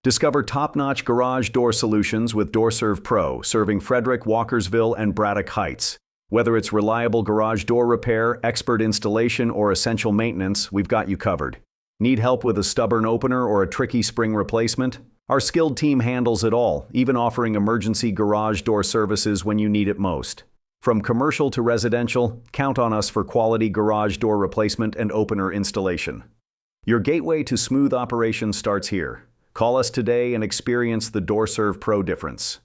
Discover top-notch garage door solutions with Door Serv Pro, serving Frederick, Walkersville, and Braddock Heights. Whether it's reliable garage door repair, expert installation, or essential maintenance, we've got you covered. Need help with a stubborn opener or a tricky spring replacement? Our skilled team handles it all, even offering emergency garage door services when you need it most. From commercial to residential, count on us for quality garage door replacement and opener installation. Your gateway to smooth operation starts here. Call us today and experience the Door Serv Pro difference.